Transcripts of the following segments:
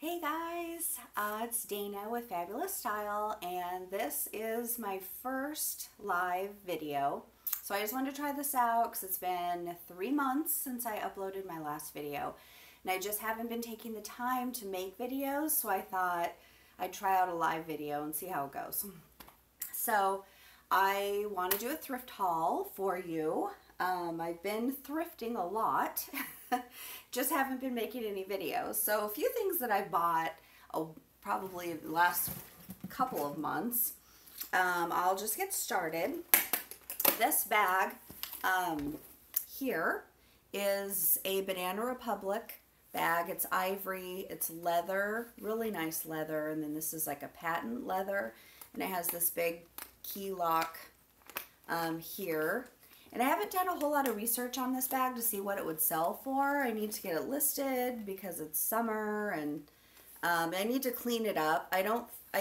Hey guys, it's Dana with Fabulous Style, and this is my first live video. So I just wanted to try this out because it's been 3 months since I uploaded my last video, and I just haven't been taking the time to make videos, so I thought I'd try out a live video and see how it goes. So I want to do a thrift haul for you. I've been thrifting a lot. Just haven't been making any videos. So a few things that I bought probably the last couple of months. I'll just get started. This bag here is a Banana Republic bag. It's ivory, it's leather, really nice leather, and then this is like a patent leather, and it has this big key lock here. And I haven't done a whole lot of research on this bag to see what it would sell for. I need to get it listed because it's summer, and I need to clean it up. I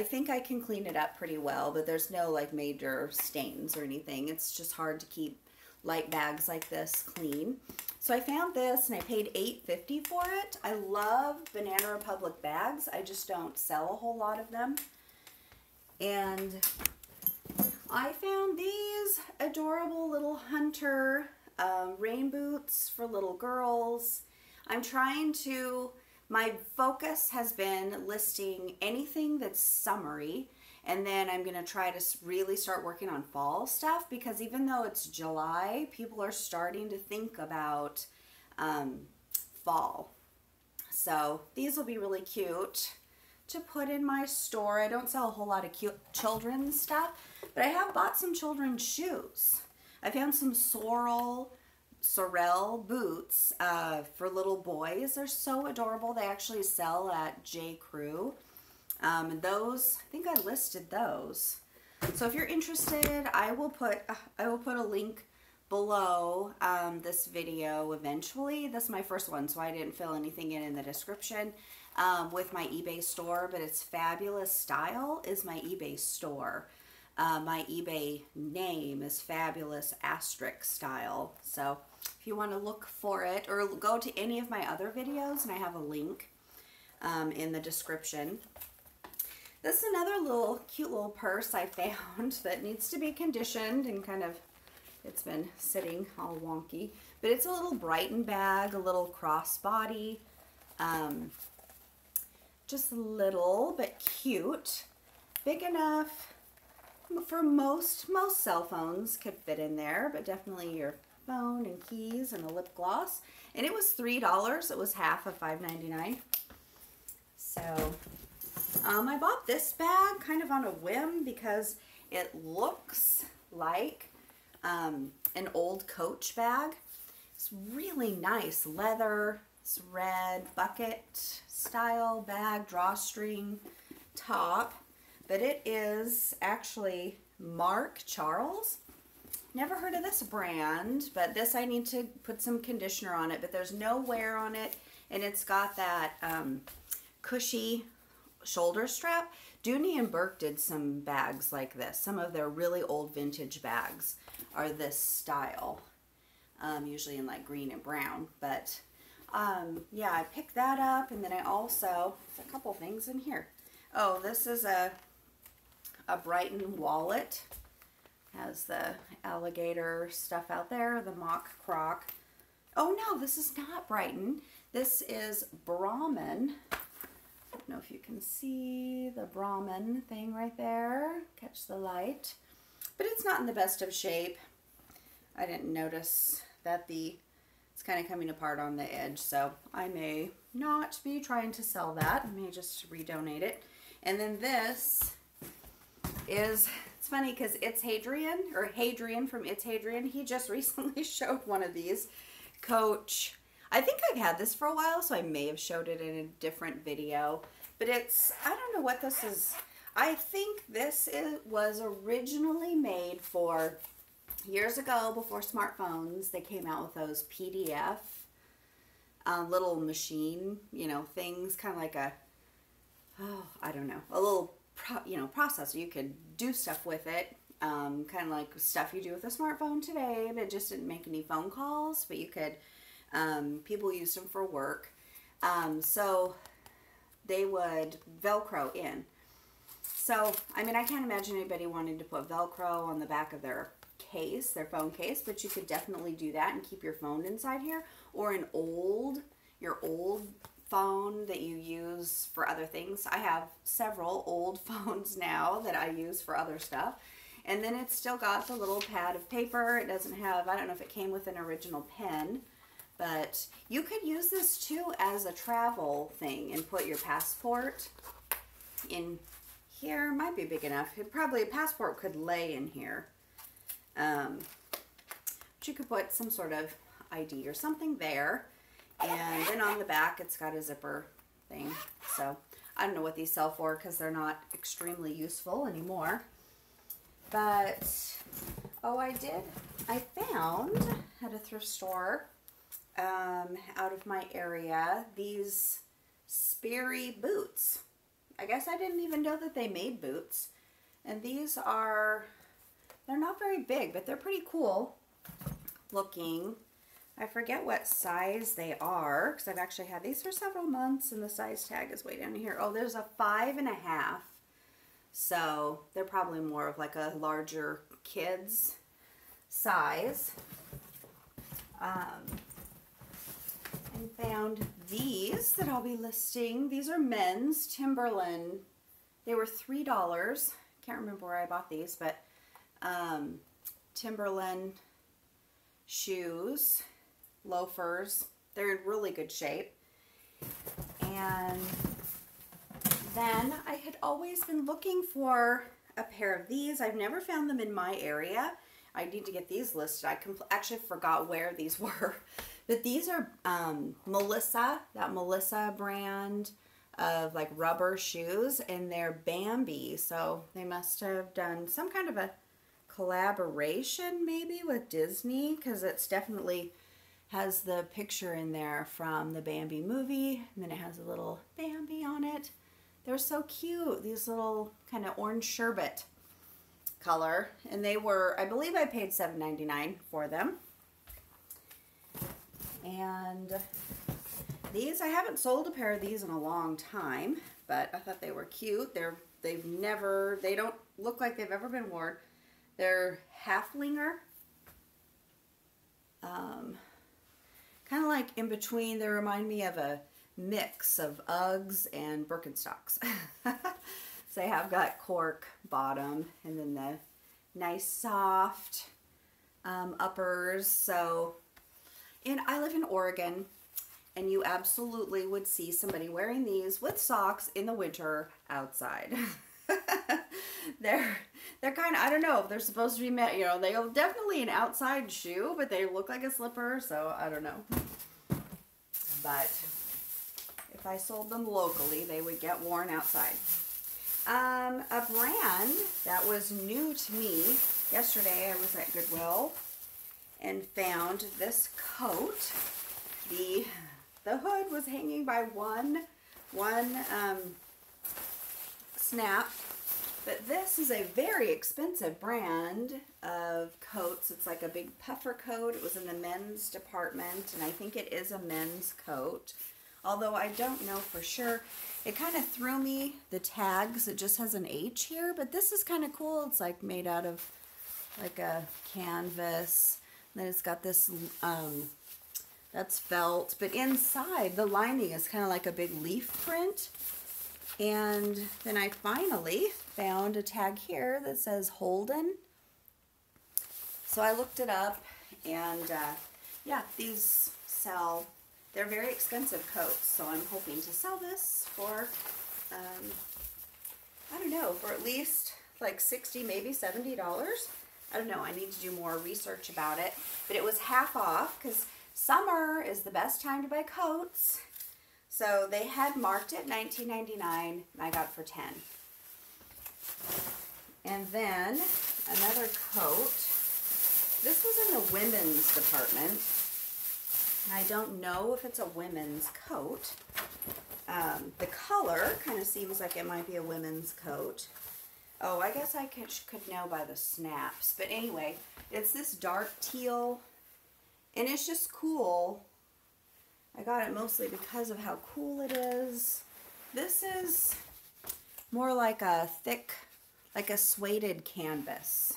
think I can clean it up pretty well, but there's no like major stains or anything. It's just hard to keep light bags like this clean. So I found this and I paid $8.50 for it. I love Banana Republic bags. I just don't sell a whole lot of them. And I found these adorable little hunter rain boots for little girls. My focus has been listing anything that's summery, and then I'm going to try to really start working on fall stuff, because even though it's July, people are starting to think about fall. So these will be really cute to put in my store. I don't sell a whole lot of cute children's stuff, but I have bought some children's shoes. I found some Sorel boots for little boys. They're so adorable. They actually sell at J. Crew. And those, I think I listed those. So if you're interested, I will put a link below this video eventually. This is my first one, so I didn't fill anything in the description with my eBay store, but it's Fabulous Style is my eBay store. My eBay name is fabulousstyle. So if you want to look for it, or go to any of my other videos, and I have a link in the description. This is another cute little purse I found that needs to be conditioned, and it's been sitting all wonky. But it's a little Brighton bag, a little crossbody. Just little but cute. Big enough for most cell phones could fit in there, but definitely your phone and keys and a lip gloss. And it was $3. It was half of $5.99. So I bought this bag kind of on a whim because it looks like an old Coach bag. It's really nice leather. It's red bucket style bag, drawstring top. But it is actually Mark Charles. Never heard of this brand, but this I need to put some conditioner on it, but there's no wear on it, and it's got that cushy shoulder strap. Dooney and Burke did some bags like this. Some of their really old vintage bags are this style, usually in like green and brown. But yeah, I picked that up, and then I also, there's a couple things in here. Oh, this is a Brighton Wallet. Has the alligator stuff out there, the mock croc. Oh no, this is not Brighton. This is Brahmin. I don't know if you can see the Brahmin thing right there. Catch the light. But it's not in the best of shape. I didn't notice that it's kind of coming apart on the edge, so I may not be trying to sell that. I may just redonate it. And then this is, it's funny because It's Hadrian, or Hadrian from It's Hadrian, he just recently showed one of these Coach. I think I've had this for a while, so I may have showed it in a different video, but it's, I don't know what this is. I think this was originally made for, years ago before smartphones, they came out with those PDF little machine, things, kind of like a, I don't know, a little processor. You could do stuff with it, kind of like stuff you do with a smartphone today, but it just didn't make any phone calls, but you could, people used them for work. So they would Velcro in. So, I mean, I can't imagine anybody wanting to put Velcro on the back of their case, their phone case, but you could definitely do that and keep your phone inside here, or your old phone that you use for other things. I have several old phones now that I use for other stuff. And then it's still got the little pad of paper. It doesn't have, I don't know if it came with an original pen, but you could use this too as a travel thing and put your passport in here. Might be big enough. A passport could lay in here. But you could put some sort of ID or something there. And then on the back, it's got a zipper thing. So I don't know what these sell for because they're not extremely useful anymore. But, oh, I found at a thrift store out of my area these Sperry Boots. I guess I didn't even know that they made boots. And these are, they're not very big, but they're pretty cool looking. I forget what size they are because I've actually had these for several months and the size tag is way down here. Oh, there's a 5.5. So they're probably more of like a larger kid's size. And found these that I'll be listing. These are men's Timberland. They were $3. Can't remember where I bought these, but Timberland shoes, loafers. They're in really good shape. And then I had always been looking for a pair of these. I've never found them in my area. I need to get these listed. I actually forgot where these were. But these are Melissa, that Melissa brand of like rubber shoes, and they're Bambi. So they must have done some kind of a collaboration maybe with Disney, because it's definitely has the picture in there from the Bambi movie, and then it has a little Bambi on it. They're so cute, these little kind of orange sherbet color, and they were, I believe I paid $7.99 for them. And these, I haven't sold a pair of these in a long time, but I thought they were cute. They don't look like they've ever been worn. They're Halflinger, kind of like in between. They remind me of a mix of Uggs and Birkenstocks. So they have got cork bottom and then the nice soft uppers. So, and I live in Oregon, and you absolutely would see somebody wearing these with socks in the winter outside. They're kind of, I don't know if they're supposed to be met, you know, they're definitely an outside shoe, but they look like a slipper, so I don't know. But if I sold them locally, they would get worn outside. A brand that was new to me, yesterday I was at Goodwill and found this coat. The hood was hanging by one snap, but this is a very expensive brand of coats. It's like a big puffer coat. It was in the men's department, and I think it is a men's coat, although I don't know for sure. It kind of threw me, the tags, it just has an H here, but this is kind of cool. It's like made out of like a canvas. Then it's got this, that's felt, but inside the lining is kind of like a big leaf print. And then I finally found a tag here that says Holden. So I looked it up, and yeah, these sell. They're very expensive coats, so I'm hoping to sell this for, I don't know, for at least like $60, maybe $70. I don't know, I need to do more research about it. But it was half off, because summer is the best time to buy coats. So they had marked it $19.99, and I got it for $10. And then another coat. This was in the women's department. I don't know if it's a women's coat. The color kind of seems like it might be a women's coat. Oh, I guess I could know by the snaps. But anyway, it's this dark teal, and it's just cool. I got it mostly because of how cool it is. This is more like a thick, like a suede canvas.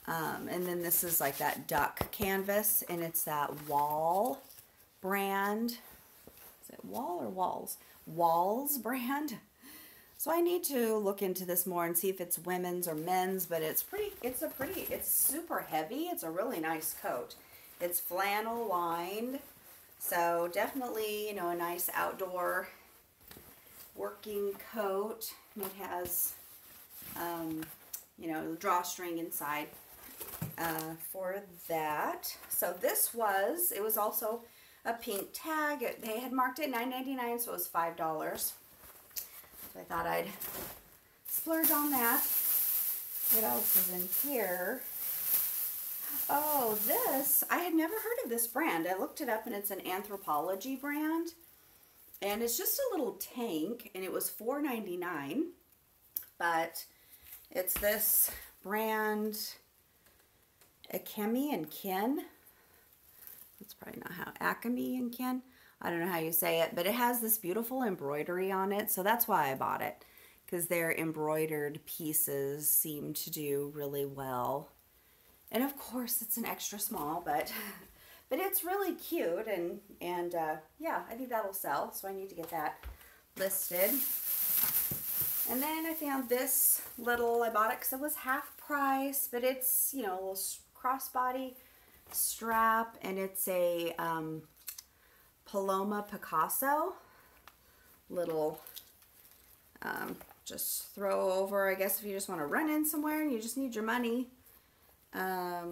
And then this is like that duck canvas, and it's that Wall brand. Is it Wall or Walls? Walls brand. So I need to look into this more and see if it's women's or men's, but it's super heavy. It's a really nice coat. It's flannel lined. So definitely, you know, a nice outdoor working coat. It has, you know, drawstring inside for that. So this was, it was also a pink tag. They had marked it $9.99, so it was $5. So I thought I'd splurge on that. What else is in here? Oh, this, I had never heard of this brand. I looked it up and it's an Anthropology brand. And it's just a little tank, and it was $4.99. But it's this brand, Acme and Kin. That's probably not how, Acme and Kin. I don't know how you say it, but it has this beautiful embroidery on it, so that's why I bought it, because their embroidered pieces seem to do really well. And of course, it's an extra small, but it's really cute, and yeah, I think that'll sell, so I need to get that listed. And then I found this little, I bought it because it was half price, but it's, you know, a little crossbody strap, and it's a Paloma Picasso little, just throw over, I guess, if you just want to run in somewhere and you just need your money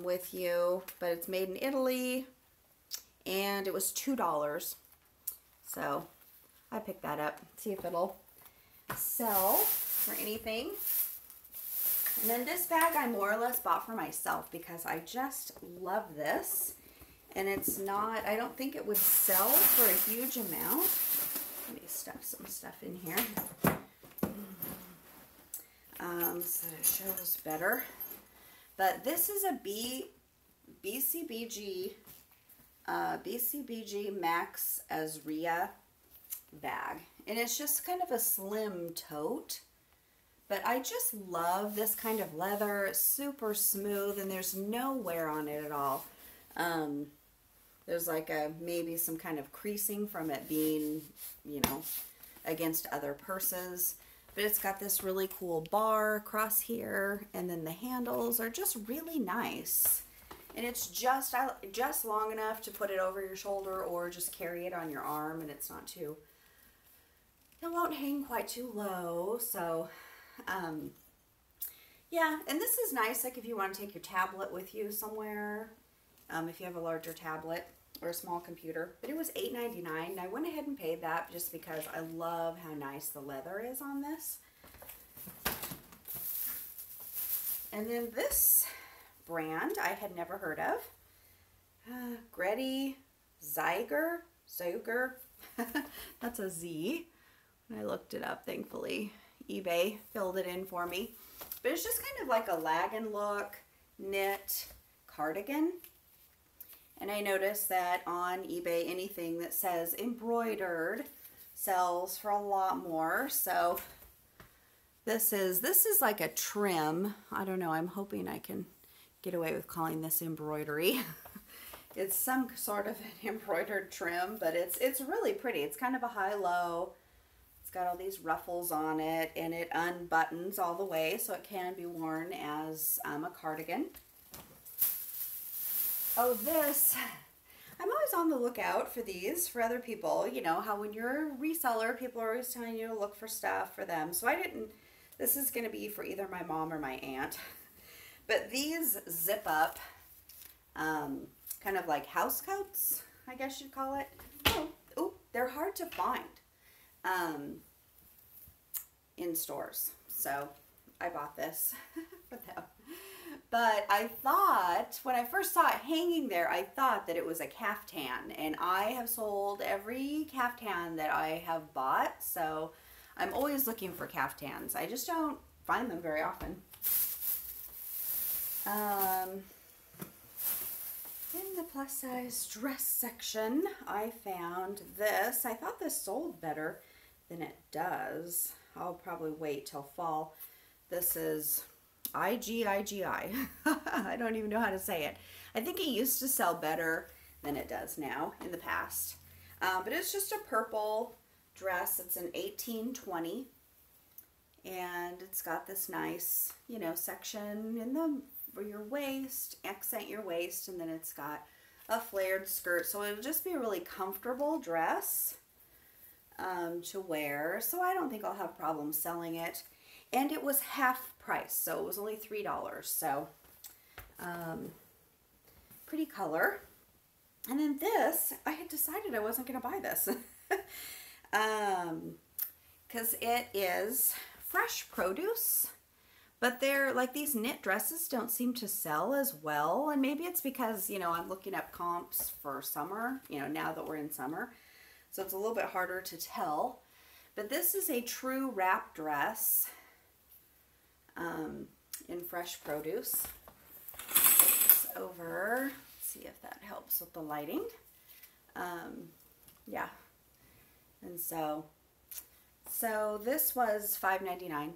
with you. But it's made in Italy, and it was $2. So I picked that up, see if it'll sell for anything. And then this bag I more or less bought for myself because I just love this. And it's not, I don't think it would sell for a huge amount. Let me stuff some stuff in here so that it shows better. But this is a BCBG Max Azria bag. And it's just kind of a slim tote. But I just love this kind of leather. It's super smooth, and there's no wear on it at all. There's like maybe some kind of creasing from it being, you know, against other purses. But it's got this really cool bar across here, and then the handles are just really nice. And it's just long enough to put it over your shoulder or just carry it on your arm, and it's not too, it won't hang quite too low. So yeah, and this is nice, like if you want to take your tablet with you somewhere, if you have a larger tablet or a small computer. But it was $8.99, and I went ahead and paid that just because I love how nice the leather is on this. And then this brand I had never heard of, Grady Zeiger, that's a Z. When I looked it up, thankfully eBay filled it in for me. But it's just kind of like a Lagan look knit cardigan. And I noticed that on eBay, anything that says embroidered sells for a lot more. So this is like a trim. I don't know, I'm hoping I can get away with calling this embroidery. It's some sort of an embroidered trim, but it's really pretty. It's kind of a high-low. It's got all these ruffles on it, and it unbuttons all the way, so it can be worn as a cardigan. Oh, this, I'm always on the lookout for these for other people. You know how when you're a reseller, people are always telling you to look for stuff for them. So this is going to be for either my mom or my aunt. But these zip up, kind of like house coats, I guess you'd call it. Oh, they're hard to find in stores. So I bought this for them. But I thought, when I first saw it hanging there, I thought that it was a caftan. And I have sold every caftan that I have bought. So I'm always looking for caftans. I just don't find them very often. In the plus size dress section, I found this. I thought this sold better than it does. I'll probably wait till fall. This is IGIGI. I don't even know how to say it. I think it used to sell better than it does now in the past. But it's just a purple dress. It's an 1820. And it's got this nice, you know, section in the for your waist, accent your waist, and then it's got a flared skirt. So it'll just be a really comfortable dress to wear. So I don't think I'll have problems selling it. And it was half price, so it was only $3. So pretty color. And then this, I had decided I wasn't going to buy this because it is fresh produce, but they're like, these knit dresses don't seem to sell as well. And maybe it's because, you know, I'm looking up comps for summer, you know, now that we're in summer. So it's a little bit harder to tell. But this is a true wrap dress in fresh produce. Put this over, see if that helps with the lighting. Yeah. And so this was $5.99.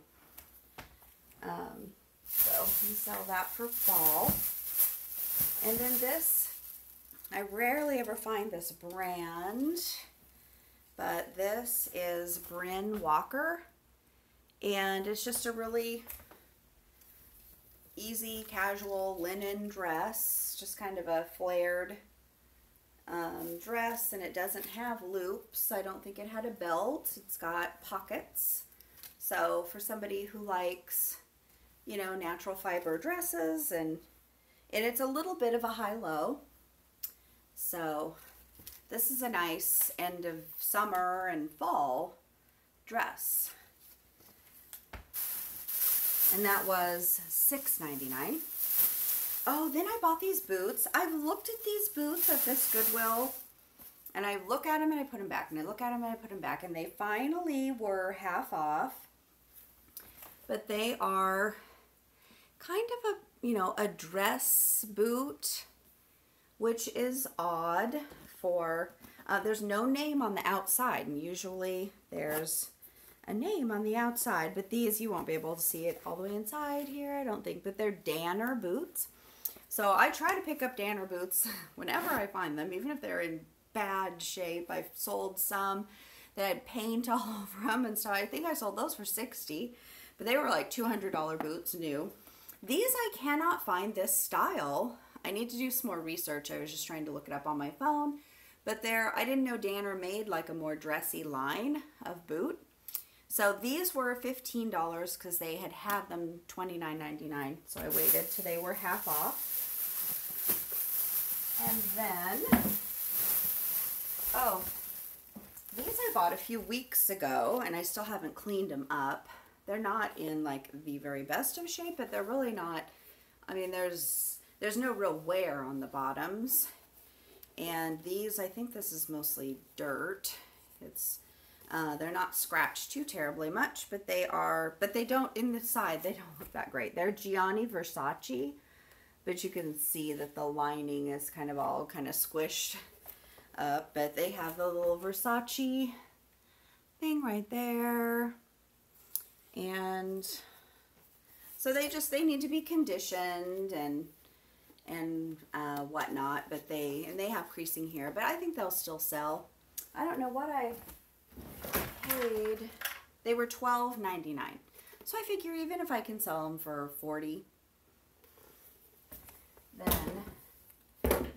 So we sell that for fall. And then this, I rarely ever find this brand, but this is Bryn Walker, and it's just a really easy casual linen dress, just kind of a flared dress, and it doesn't have loops. I don't think it had a belt. It's got pockets. So for somebody who likes, you know, natural fiber dresses, and it's a little bit of a high-low. So this is a nice end of summer and fall dress. And that was $6.99. Oh, then I bought these boots. I've looked at these boots at this Goodwill, and I look at them and I put them back, and I look at them and I put them back, and they finally were half off. But they are kind of a, you know, a dress boot, which is odd for, there's no name on the outside, and usually there's a name on the outside, but these, you won't be able to see it all the way inside here, I don't think, but they're Danner boots. So I try to pick up Danner boots whenever I find them, even if they're in bad shape. I've sold some that had paint all over them, and so I think I sold those for $60, but they were like $200 boots new. These, I cannot find this style. I need to do some more research. I was just trying to look it up on my phone, but I didn't know Danner made like a more dressy line of boot. So these were $15 because they had them $29.99. So I waited till they were half off. And then, oh, these I bought a few weeks ago, and I still haven't cleaned them up. They're not in like the very best of shape, but they're really not, I mean, there's no real wear on the bottoms. And these, I think this is mostly dirt. They're not scratched too terribly much, but they don't, in the side, they don't look that great. They're Gianni Versace, but you can see that the lining is kind of all kind of squished up, but they have the little Versace thing right there. And so they need to be conditioned and whatnot, but they have creasing here, but I think they'll still sell. I don't know what I paid. They were $12.99. So I figure even if I can sell them for $40, then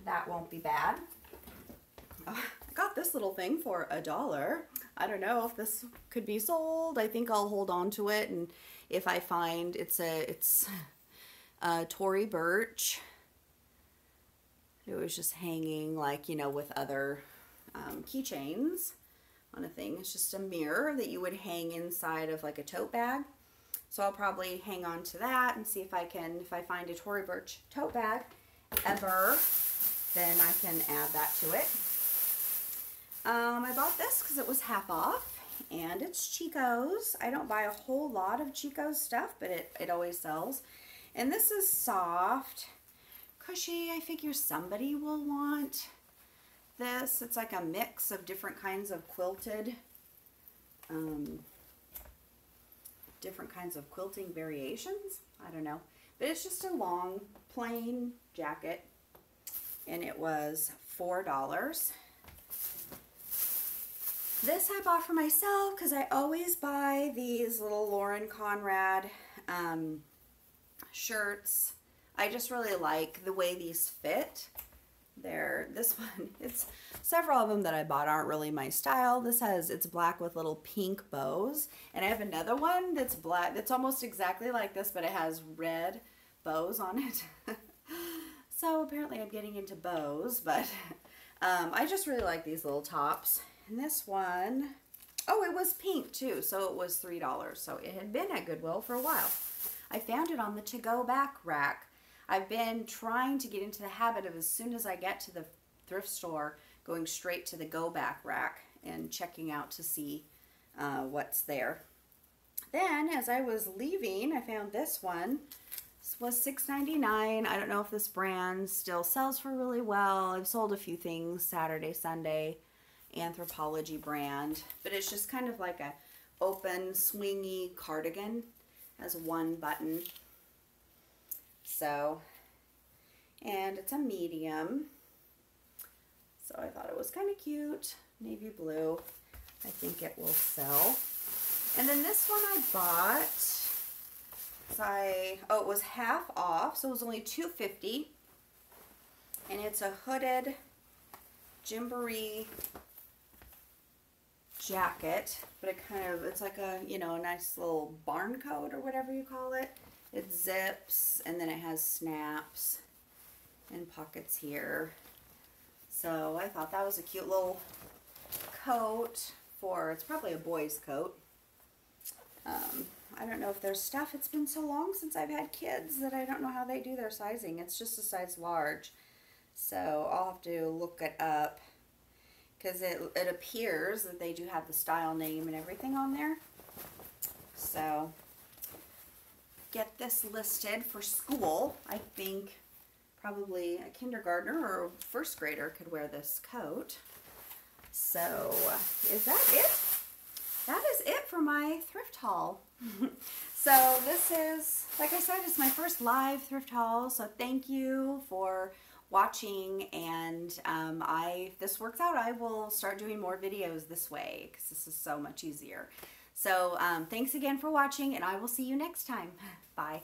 that won't be bad. I got this little thing for $1. I don't know if this could be sold. I think I'll hold on to it, and if I find it's Tory Burch. It was just hanging, like, you know, with other keychains on a thing. It's just a mirror that you would hang inside of like a tote bag. So I'll probably hang on to that and see if I find a Tory Burch tote bag ever, then I can add that to it. I bought this because it was half off, and it's Chico's. I don't buy a whole lot of Chico's stuff, but it always sells. And this is soft, cushy. I figure somebody will want this. It's like a mix of different kinds of quilted different kinds of quilting variations. I don't know. But it's just a long, plain jacket. And it was $4. This I bought for myself because I always buy these little Lauren Conrad shirts. I just really like the way these fit. This one, it's several of them that I bought aren't really my style. It's black with little pink bows. And I have another one that's black, that's almost exactly like this, but it has red bows on it. So apparently I'm getting into bows, but I just really like these little tops. And this one, oh, it was pink too, so it was $3. So it had been at Goodwill for a while. I found it on the to-go back rack. I've been trying to get into the habit of, as soon as I get to the thrift store, going straight to the go back rack and checking out to see what's there. Then as I was leaving, I found this one. This was $6.99. I don't know if this brand still sells for really well. I've sold a few things, Saturday, Sunday, Anthropology brand, but it's just kind of like a open swingy cardigan. Has one button. So, and it's a medium. So I thought it was kind of cute. Navy blue. I think it will sell. And then this one I bought. It was half off, so it was only $2.50. And it's a hooded Gymboree jacket, but it's like a, you know, a nice little barn coat or whatever you call it. It zips, and then it has snaps and pockets here. So I thought that was a cute little coat it's probably a boy's coat. I don't know if there's stuff. It's been so long since I've had kids that I don't know how they do their sizing. It's just a size large. So I'll have to look it up, because it appears that they do have the style name and everything on there. So get this listed for school. I think probably a kindergartner or a first grader could wear this coat. So is that it? That is it for my thrift haul. So this is, like I said, it's my first live thrift haul. So thank you for watching, and if this works out, I will start doing more videos this way, because this is so much easier. So thanks again for watching, and I will see you next time. Bye.